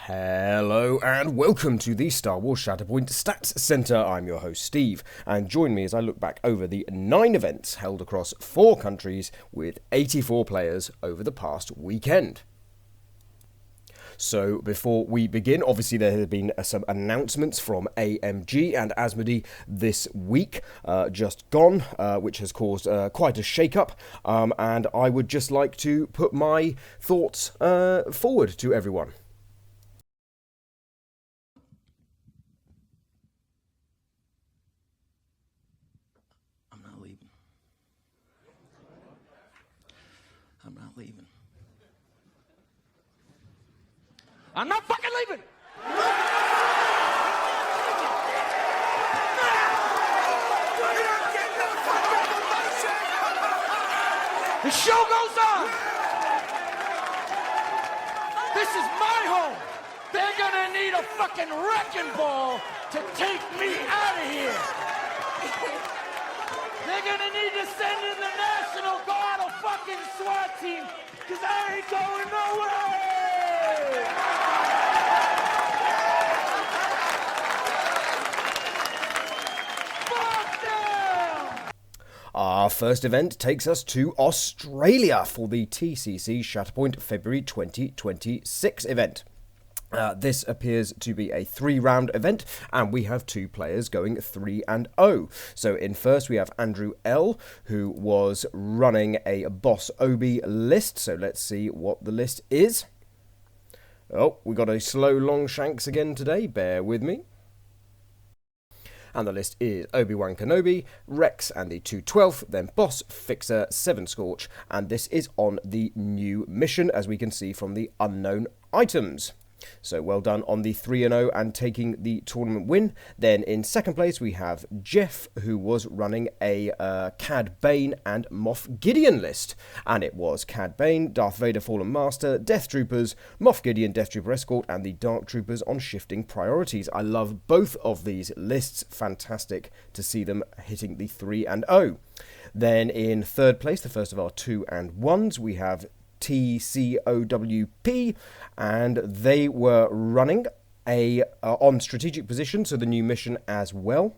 Hello and welcome to the Star Wars Shatterpoint Stats Centre. I'm your host Steve, and join me as I look back over the 9 events held across 4 countries with 84 players over the past weekend. So before we begin, obviously there have been some announcements from AMG and Asmodee this week, just gone, which has caused quite a shake-up, and I would just like to put my thoughts forward to everyone. I'm not leaving. I'm not fucking leaving! The show goes on! This is my home! They're gonna need a fucking wrecking ball to take me out of here! They're gonna need to send in the National Guard or fucking SWAT team, cause I ain't going nowhere! Fuck them! Our first event takes us to Australia for the TCC Shatterpoint February 2026 event. This appears to be a 3-round event, and we have 2 players going 3-0. So in first we have Andrew L, who was running a Boss Obi list. So let's see what the list is. Oh, we got a slow Longshanks again today, bear with me. And the list is Obi-Wan Kenobi, Rex and the 212th, then Boss, Fixer, 7 Scorch, and this is on the new mission, as we can see from the unknown items. So well done on the 3-0 and taking the tournament win. Then in second place we have Jeff, who was running a Cad Bane and Moff Gideon list. And it was Cad Bane, Darth Vader Fallen Master, Death Troopers, Moff Gideon Death Trooper Escort, and the Dark Troopers on shifting priorities. I love both of these lists. Fantastic to see them hitting the 3-0. Then in third place, the first of our 2 and 1s, we have TCOWP, and they were running a on strategic position, so the new mission as well.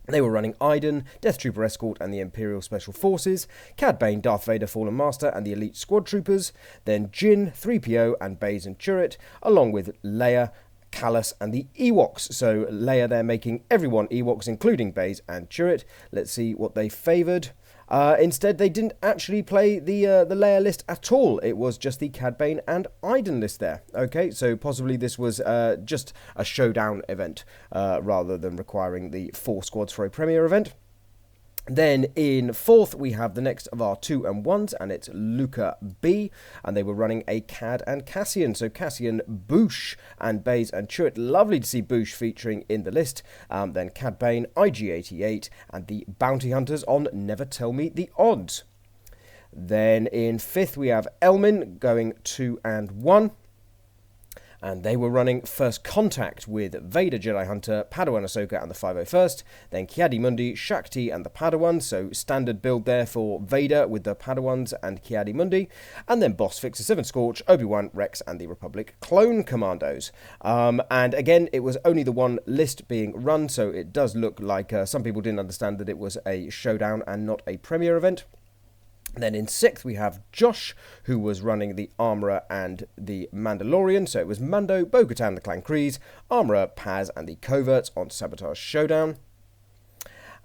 They were running Iden, Death Trooper Escort and the Imperial Special Forces, Cad Bane, Darth Vader Fallen Master and the Elite Squad Troopers, then Jin, 3PO and Baze and Chirrut, along with Leia, Callus and the Ewoks. So Leia there making everyone Ewoks, including Baze and Chirrut. Let's see what they favoured. Instead, they didn't actually play the Leia list at all. It was just the Cad Bane and Iden list there. Okay, so possibly this was just a showdown event rather than requiring the 4 squads for a premier event. Then in fourth, we have the next of our 2 and 1s, and it's Luca B, and they were running a Cad and Cassian. So Cassian, Boosh, and Baze and Chirrut. Lovely to see Boosh featuring in the list. Then Cad Bane, IG-88, and the Bounty Hunters on Never Tell Me the Odds. Then in fifth, we have Elmin going 2 and 1. And they were running First Contact with Vader, Jedi Hunter, Padawan Ahsoka and the 501st, then Ki-Adi-Mundi, Shakti and the Padawans, so standard build there for Vader with the Padawans and Ki-Adi-Mundi, and then Boss, Fixer, 7 Scorch, Obi-Wan, Rex and the Republic Clone Commandos. And again, it was only the one list being run, so it does look like some people didn't understand that it was a showdown and not a premier event. Then in sixth, we have Josh, who was running the Armourer and the Mandalorian. So it was Mando, Bo-Katan, the Clan Kryze, Armourer, Paz, and the Coverts on Sabotage Showdown.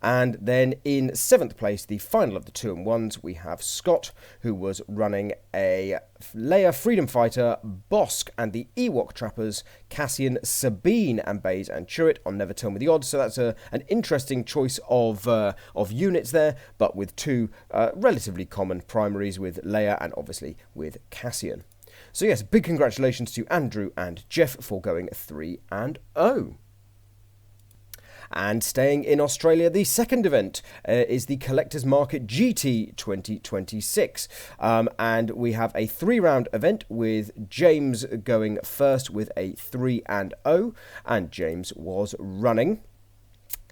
And then in seventh place, the final of the 2 and 1s, we have Scott, who was running a Leia Freedom Fighter, Bosk, and the Ewok Trappers, Cassian, Sabine, and Baze and Chirrut on Never Tell Me the Odds. So that's an interesting choice of units there, but with 2 relatively common primaries with Leia and obviously with Cassian. So yes, big congratulations to Andrew and Jeff for going 3-0. And staying in Australia, the second event is the Collectors Market GT 2026. And we have a 3-round event with James going first with a 3-0. And James was running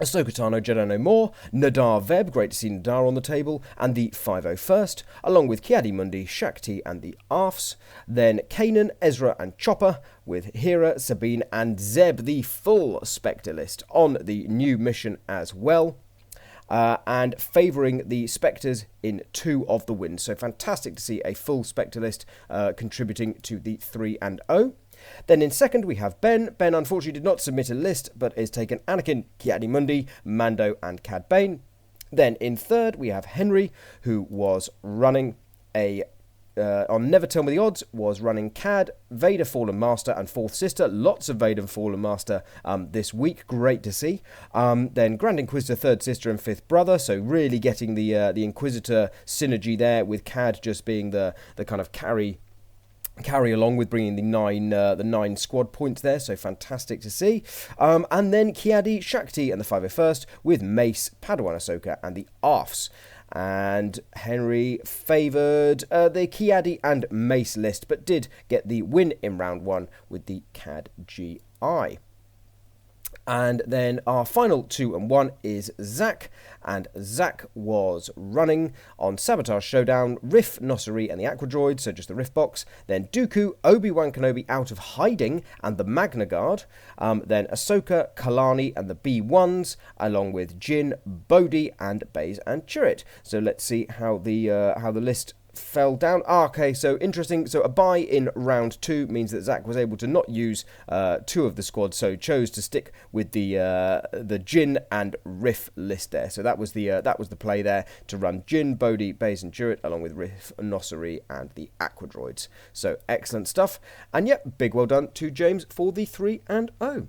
Ahsoka Tano, Jedi No More, Nadar Veb, great to see Nadar on the table, and the 501st, along with Kiadi Mundi, Shakti, and the Arfs. Then Kanan, Ezra, and Chopper, with Hera, Sabine, and Zeb, the full Spectre list on the new mission as well. And favouring the Spectres in 2 of the wins. So fantastic to see a full Spectre list contributing to the 3-0. Then in second we have Ben. Ben unfortunately did not submit a list, but is taken Anakin, Kiadi Mundi, Mando, and Cad Bane. Then in third we have Henry, who was running on Never Tell Me the Odds, was running Cad, Vader Fallen Master, and Fourth Sister. Lots of Vader Fallen Master this week. Great to see. Then Grand Inquisitor, Third Sister, and Fifth Brother. So really getting the Inquisitor synergy there, with Cad just being the kind of carry along with bringing the 9 squad points there, so fantastic to see. And then Kiadi, Shakti, and the 501st with Mace, Padawan Ahsoka, and the Arfs. And Henry favoured the Kiadi and Mace list, but did get the win in round 1 with the Cad GI. And then our final 2 and 1 is Zach, and Zach was running on Sabotage Showdown, Riff, Nosseri, and the Aquadroid, so just the Riff box. Then Dooku, Obi-Wan Kenobi out of hiding, and the Magna Guard. Then Ahsoka, Kalani, and the B1s, along with Jin, Bodhi, and Baze and Chirrut. So let's see how the list fell down. Okay, so interesting. So a bye in round 2 means that Zach was able to not use 2 of the squads, so chose to stick with the Jin and Riff list there. So that was the play there, to run Jin, Bodhi, Baze and Chirrut, along with Riff, Nosseri, and the Aquadroids. So excellent stuff. And yep, big well done to James for the 3-0.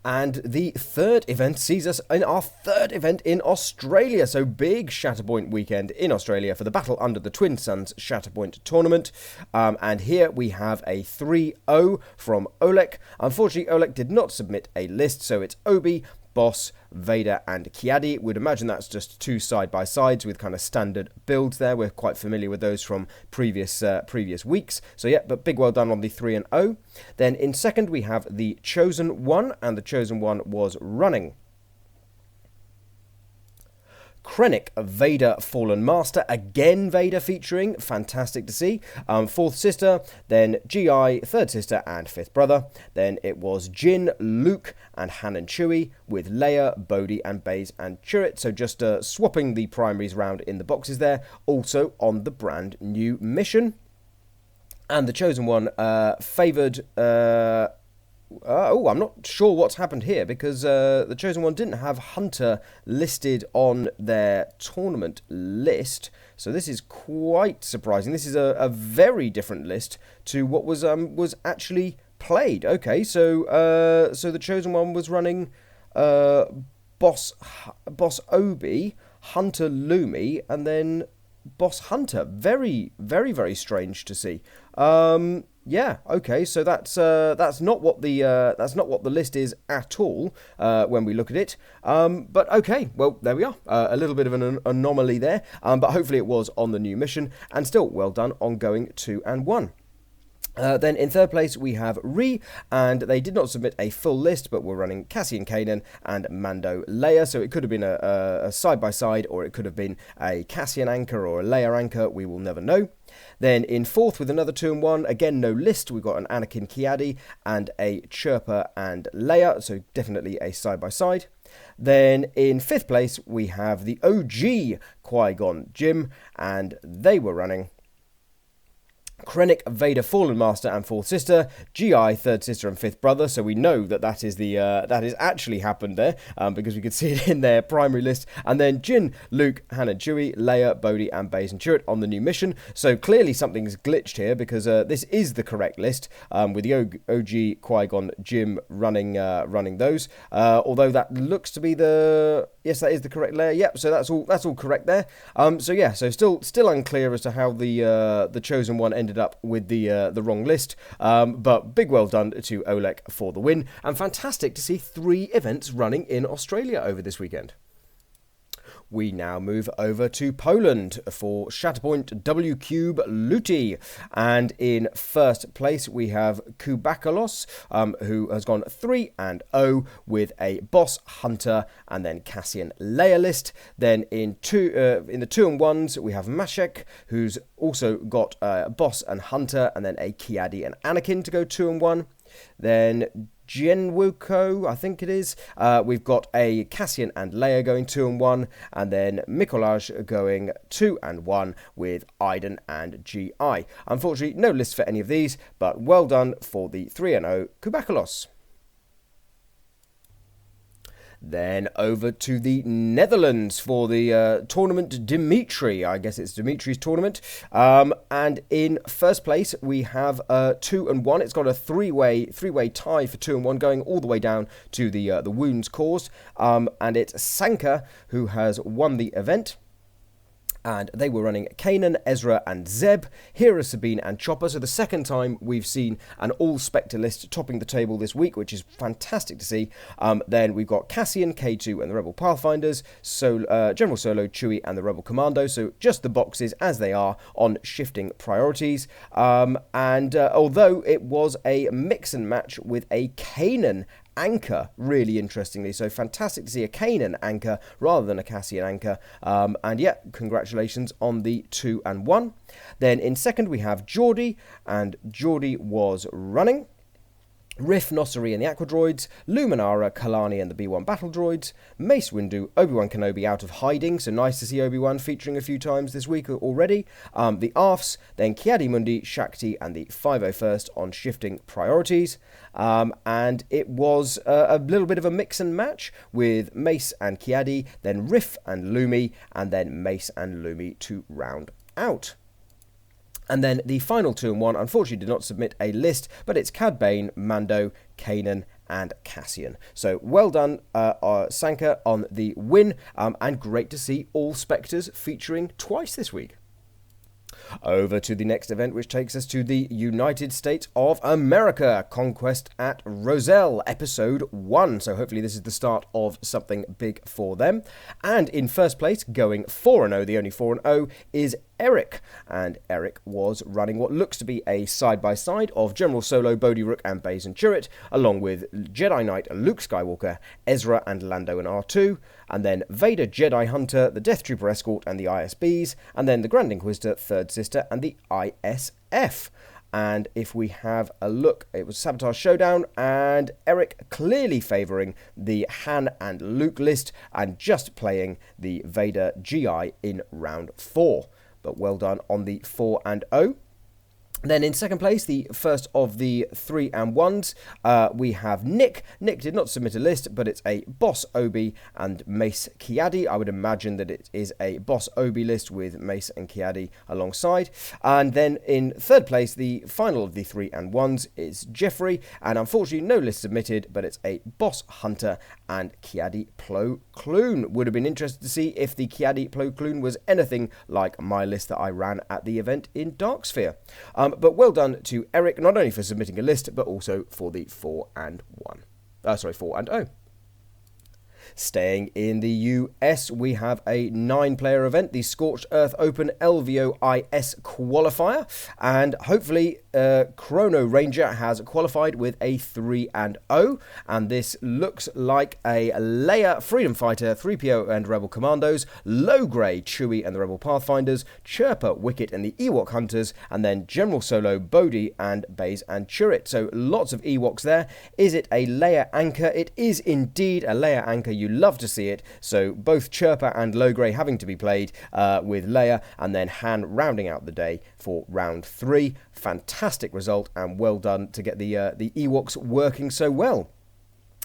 And the third event sees us in our third event in Australia. So big Shatterpoint weekend in Australia for the Battle Under the Twin Suns Shatterpoint tournament. And here we have a 3-0 from Oleg. Unfortunately, Oleg did not submit a list, so it's Obi, Boss, Vader, and Kiadi. We'd imagine that's just 2 side-by-sides with kind of standard builds there. We're quite familiar with those from previous weeks. So yeah, but big well done on the 3-0. Then in second we have the Chosen One, and the Chosen One was running Krennic, Vader Fallen Master, again Vader featuring, fantastic to see. Fourth Sister, then GI, Third Sister, and Fifth Brother. Then it was Jin, Luke, and Han and Chewie, with Leia, Bodhi, and Baze and Chirrut. So just swapping the primaries around in the boxes there, also on the brand new mission. And the Chosen One favoured... I'm not sure what's happened here, because the Chosen One didn't have Hunter listed on their tournament list. So this is quite surprising. This is a very different list to what was actually played. Okay, so the Chosen One was running Boss Obi, Hunter Lumi, and then Boss Hunter. Very, very, very strange to see. Yeah, okay, so that's not what the list is at all when we look at it. But okay, well, there we are. A little bit of an anomaly there, but hopefully it was on the new mission, and still well done on going 2 and 1. Then in third place we have Ree, and they did not submit a full list, but were running Cassian Kanan and Mando Leia, so it could have been a side-by-side, or it could have been a Cassian anchor or a Leia anchor, we will never know. Then in fourth with another 2 and 1, again no list, we've got an Anakin Kiadi and a Chirpa and Leia, so definitely a side-by-side. Then in fifth place we have the OG Qui-Gon Jinn, and they were running Krennic, Vader, Fallen Master, and Fourth Sister, GI, Third Sister, and Fifth Brother. So we know that that is actually happened there, because we could see it in their primary list. And then Jin, Luke, Han and Chewie, Leia, Bodhi, and Baze and Chirrut on the new mission. So clearly something's glitched here, because this is the correct list, with the OG Qui-Gon Jinn running those. Although that looks to be yes, that is the correct layer. Yep. So that's all correct there. So yeah. So still unclear as to how the Chosen One ended up with the wrong list, but big well done to Oleg for the win, and fantastic to see 3 events running in Australia over this weekend. We now move over to Poland for Shatterpoint W Cube Luti. And in first place, we have Kubakalos, who has gone 3-0 with a Boss Hunter and then Cassian Leia list. Then in the 2-1s, we have Mashek, who's also got Boss and Hunter and then a Kiadi and Anakin to go 2-1. Then Genwuko, I think it is. We've got a Cassian and Leia going 2-1, and then Mikolaj going 2-1 with Iden and GI. Unfortunately, no list for any of these, but well done for the 3-0 Kubakalos. Then over to the Netherlands for the tournament Dimitri. I guess it's Dimitri's tournament. And in first place, we have 2-1. It's got a three-way tie for 2-1, going all the way down to the wounds caused. And it's Sanka who has won the event. And they were running Kanan, Ezra and Zeb, Hera, Sabine and Chopper. So the second time we've seen an all-Spectre list topping the table this week, which is fantastic to see. Then we've got Cassian, K2 and the Rebel Pathfinders, General Solo, Chewie and the Rebel Commando. So just the boxes as they are on shifting priorities. Although it was a mix and match with a Kanan anchor, really interestingly. So fantastic to see a Kanan anchor rather than a Cassian anchor. And yeah, congratulations on the 2-1. Then in second we have Geordie, and Geordie was running Riff, Nosseri and the Aqua Droids, Luminara, Kalani and the B1 Battle Droids, Mace Windu, Obi-Wan Kenobi out of hiding, so nice to see Obi-Wan featuring a few times this week already, the Arfs, then Kiadi Mundi, Shakti and the 501st on shifting priorities, and it was a little bit of a mix and match with Mace and Kiadi, then Riff and Lumi, and then Mace and Lumi to round out. And then the final 2-1, unfortunately did not submit a list, but it's Cad Bane, Mando, Kanan, and Cassian. So well done, Sanka, on the win, and great to see all Spectres featuring twice this week. Over to the next event, which takes us to the United States of America, Conquest at Roselle, Episode 1. So hopefully this is the start of something big for them. And in first place, going 4-0, the only 4-0, is Eric, and Eric was running what looks to be a side-by-side of General Solo, Bodhi Rook and Baze Chirrut, along with Jedi Knight Luke Skywalker, Ezra and Lando and R2, and then Vader, Jedi Hunter, the Death Trooper Escort and the ISBs, and then the Grand Inquisitor, Third Sister and the ISF. And if we have a look, it was Sabotage Showdown, and Eric clearly favouring the Han and Luke list and just playing the Vader GI in round 4. But well done on the 4-0. Then in second place, the first of the 3-1s, we have Nick. Nick did not submit a list, but it's a Boss Obi and Mace Kiadi. I would imagine that it is a Boss Obi list with Mace and Kiadi alongside. And then in third place, the final of the 3-1s is Jeffrey. And unfortunately, no list submitted, but it's a Boss Hunter and Kiadi Plo Kloon. Would have been interested to see if the Kiadi Plo Kloon was anything like my list that I ran at the event in Darksphere. But well done to Eric, not only for submitting a list, but also for the 4-0. Staying in the US, we have a 9-player event, the Scorched Earth Open LVO IS qualifier, and hopefully Chrono Ranger has qualified with a 3-0, and this looks like a Leia Freedom Fighter, 3PO and Rebel Commandos, Low Grey Chewie and the Rebel Pathfinders, Chirpa, Wicket and the Ewok Hunters, and then General Solo, Bodhi and Baze and Chirrut. So lots of Ewoks there. Is it a Leia anchor? It is indeed a Leia anchor. You love to see it. So both Chirpa and Low Grey having to be played with Leia, and then Han rounding out the day for round 3. Fantastic result, and well done to get the Ewoks working so well.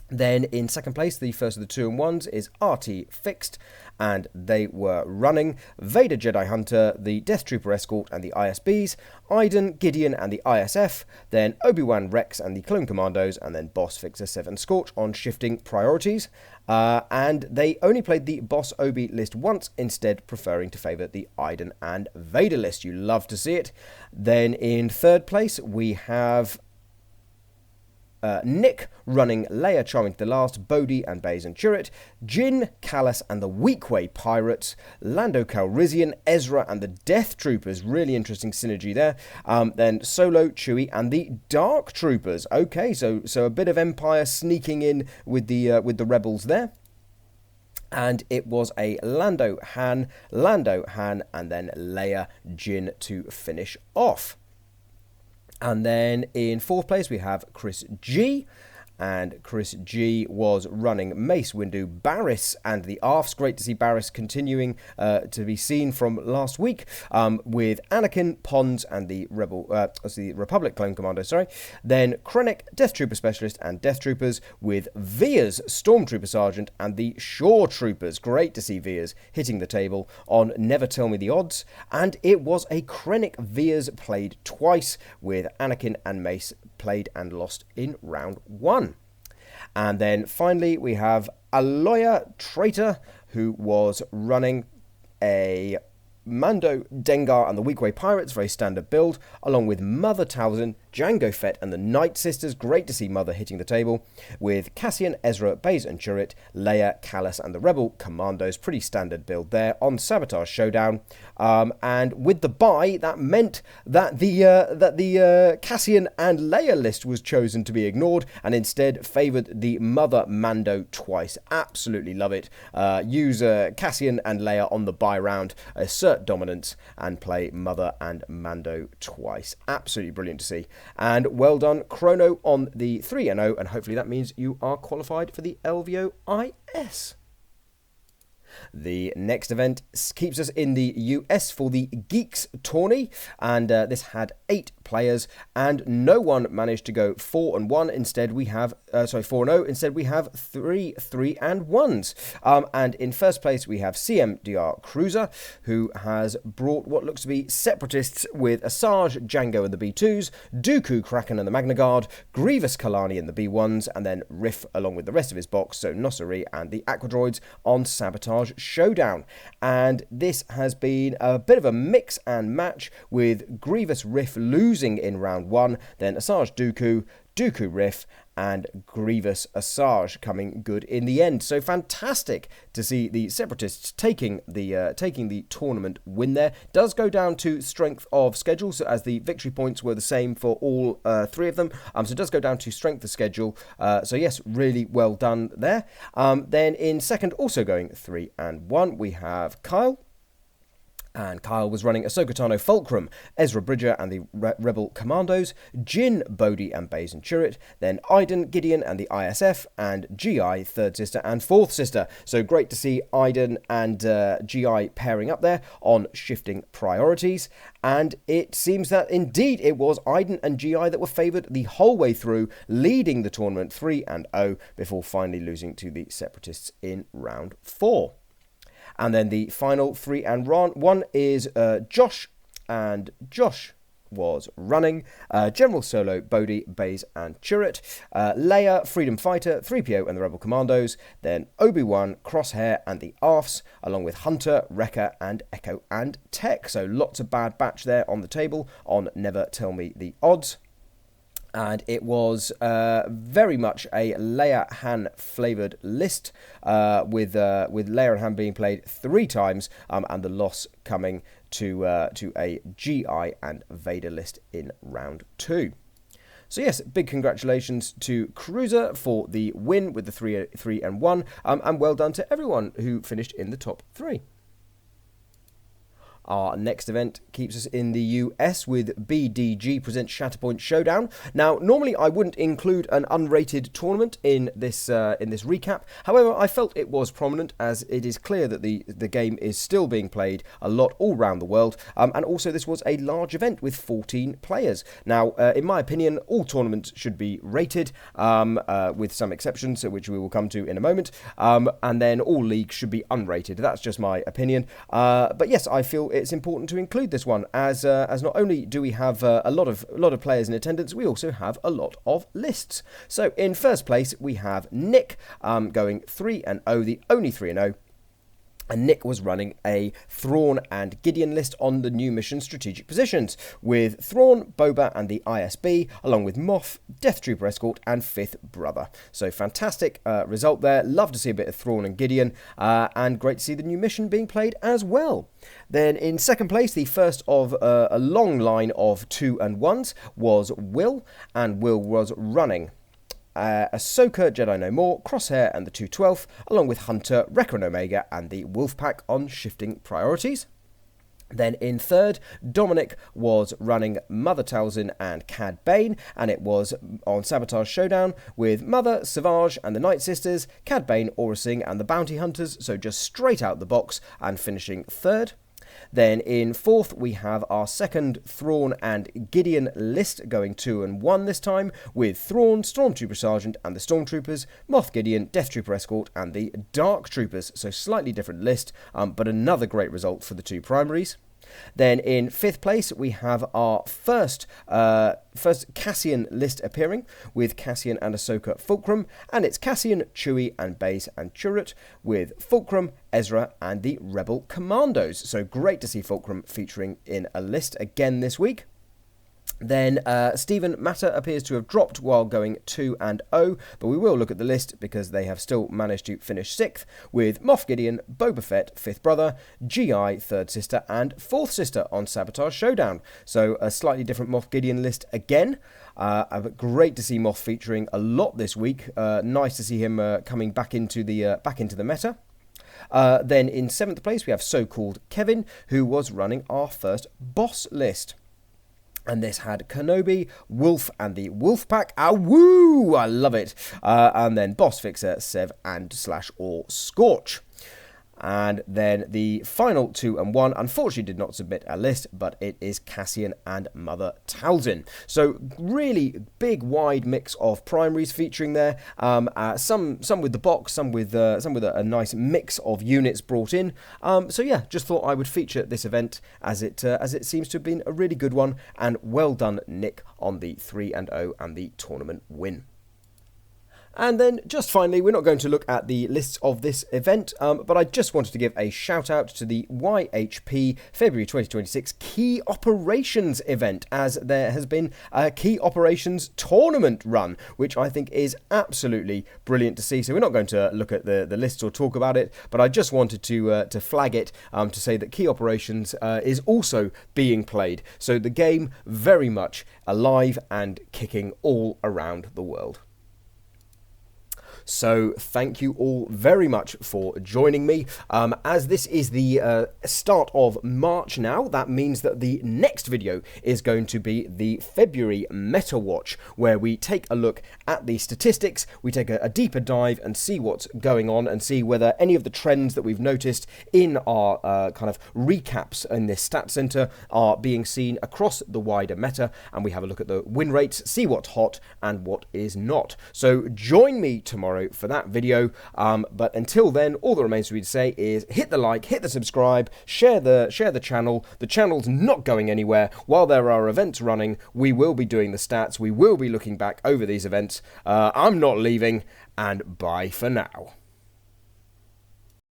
Then in second place, the first of the 2-1s is RT Fixed, and they were running Vader Jedi Hunter, the Death Trooper Escort and the ISBs, Iden, Gideon and the ISF, then Obi-Wan Rex and the Clone Commandos, and then Boss Fixer 7 Scorch on shifting priorities. And they only played the Boss Obi list once, instead preferring to favour the Iden and Vader list. You love to see it. Then in third place, we have Nick running Leia Charming to the Last, Bodhi and Baze and Chirrut, Jin, Callus and the Weequay Pirates, Lando Calrissian, Ezra and the Death Troopers, really interesting synergy there, then Solo, Chewie and the Dark Troopers. Okay, so a bit of Empire sneaking in with the rebels there. And it was a Lando, Han, and then Leia, Jin to finish off. And then in fourth place we have Chris G. And Chris G was running Mace Windu, Barriss and the Arfs. Great to see Barriss continuing to be seen from last week with Anakin, Pons and the Republic Clone Commando, Then Krennic, Death Trooper Specialist and Death Troopers with Veers, Stormtrooper Sergeant and the Shore Troopers. Great to see Veers hitting the table on Never Tell Me the Odds. And it was a Krennic Veers played twice with Anakin and Mace played and lost in round 1. And then finally we have Aloya Traitor, who was running a Mando, Dengar and the Weequay Pirates, very standard build, along with Mother Talzin, Jango Fett and the Night Sisters. Great to see Mother hitting the table with Cassian, Ezra, Baze and Chirrut, Leia, Callus and the Rebel Commandos. Pretty standard build there on Sabotage Showdown. And with the bye, that meant that the Cassian and Leia list was chosen to be ignored and instead favoured the Mother Mando twice. Absolutely love it. Use Cassian and Leia on the bye round, assert dominance and play Mother and Mando twice. Absolutely brilliant to see. And well done, Chrono, on the 3-0, and hopefully that means you are qualified for the LVO IS. The next event keeps us in the US for the Geeks Tourney, and this had 8 players, and no one managed to go 4-1. Instead, we have 4-0. Instead, we have 3-1s. And in first place, we have CMDR Cruiser, who has brought what looks to be separatists with Asajj, Django and the B2s, Dooku, Kraken and the Magna Guard, Grievous, Kalani and the B1s, and then Riff along with the rest of his box, so Nosseri and the Aquadroids on Sabotage Showdown. And this has been a bit of a mix and match, with Grievous Riff losing in round 1, then Asajj Dooku Riff, and Grievous Asajj coming good in the end. So fantastic to see the Separatists taking the tournament win there. Does go down to strength of schedule, so as the victory points were the same for all 3 of them. So it does go down to strength of schedule. So yes, really well done there. Then in second, also going 3-1, we have Kyle. And Kyle was running Ahsoka Tano Fulcrum, Ezra Bridger and the Rebel Commandos, Jin, Bodhi and Baze and Chirrut, then Iden, Gideon and the ISF, and GI, third sister and fourth sister. So great to see Iden and GI pairing up there on shifting priorities. And it seems that indeed it was Iden and GI that were favoured the whole way through, leading the tournament 3-0 before finally losing to the Separatists in round 4. And then the final 3-1 is Josh, and Josh was running General Solo, Bodhi, Baze and Chirrut, Leia, Freedom Fighter, 3PO and the Rebel Commandos, then Obi-Wan, Crosshair and the Arfs, along with Hunter, Wrecker and Echo and Tech. So lots of bad batch there on the table on Never Tell Me the Odds. And it was very much a Leia Han flavoured list, with Leia and Han being played 3 times, and the loss coming to a GI and Vader list in round 2. So yes, big congratulations to Cruiser for the win with the 3-1, and well done to everyone who finished in the top 3. Our next event keeps us in the US with BDG presents Shatterpoint Showdown. Now, normally I wouldn't include an unrated tournament in this recap. However, I felt it was prominent, as it is clear that the game is still being played a lot all around the world. And also this was a large event with 14 players. Now, in my opinion, all tournaments should be rated, with some exceptions, which we will come to in a moment. And then all leagues should be unrated. That's just my opinion. But yes, I feel it's important to include this one, as not only do we have a lot of players in attendance, we also have a lot of lists. So in first place we have Nick, going 3-0, the only 3-0. And Nick was running a Thrawn and Gideon list on the new mission strategic positions, with Thrawn, Boba and the ISB, along with Moff, Death Trooper Escort and Fifth Brother. So fantastic result there. Love to see a bit of Thrawn and Gideon, and great to see the new mission being played as well. Then in second place, the first of a long line of 2 and 1s was Will, and Will was running Ahsoka, Jedi No More, Crosshair and the 212th, along with Hunter, Wrecker and Omega and the Wolfpack on shifting priorities. Then in third, Dominic was running Mother Talzin and Cad Bane, and it was on Sabotage Showdown with Mother, Savage and the Night Sisters, Cad Bane, Aura Singh and the Bounty Hunters, so just straight out the box and finishing third. Then in fourth, we have our second Thrawn and Gideon list going 2 and 1 this time, with Thrawn, Stormtrooper Sergeant and the Stormtroopers, Moff Gideon, Death Trooper Escort and the Dark Troopers. So slightly different list, but another great result for the 2 primaries. Then in fifth place, we have our first Cassian list appearing, with Cassian and Ahsoka Fulcrum, and it's Cassian, Chewie and Baze and Chirrut, with Fulcrum, Ezra and the Rebel Commandos. So great to see Fulcrum featuring in a list again this week. Then Stephen Matter appears to have dropped while going 2 and 0, but we will look at the list because they have still managed to finish 6th, with Moff Gideon, Boba Fett, 5th Brother, GI, 3rd Sister and 4th Sister on Sabotage Showdown. So a slightly different Moff Gideon list again. Great to see Moff featuring a lot this week. Nice to see him coming back into the meta. Then in 7th place we have So-Called Kevin, who was running our first boss list. And this had Kenobi, Wolf and the Wolfpack. Ah, woo! I love it. And then Boss Fixer, Sev and /or Scorch. And then the final 2 and 1, unfortunately did not submit a list, but it is Cassian and Mother Talzin. So really big, wide mix of primaries featuring there. Some with the box, some with a nice mix of units brought in. So yeah, just thought I would feature this event as it seems to have been a really good one. And well done, Nick, on the 3 and 0 and the tournament win. And then, just finally, we're not going to look at the lists of this event, but I just wanted to give a shout out to the YHP February 2026 Key Operations event, as there has been a Key Operations tournament run, which I think is absolutely brilliant to see. So we're not going to look at the lists or talk about it, but I just wanted to flag it to say that Key Operations is also being played. So the game very much alive and kicking all around the world. So thank you all very much for joining me. As this is the start of March now, that means that the next video is going to be the February Meta Watch, where we take a look at the statistics, we take a deeper dive and see what's going on and see whether any of the trends that we've noticed in our kind of recaps in this stat center are being seen across the wider meta, and we have a look at the win rates, see what's hot and what is not. So join me tomorrow for that video, but until then, all that remains for me to say is hit the like, hit the subscribe, share the channel. The channel's not going anywhere. While there are events running, we will be doing the stats, we will be looking back over these events. I'm not leaving, and bye for now.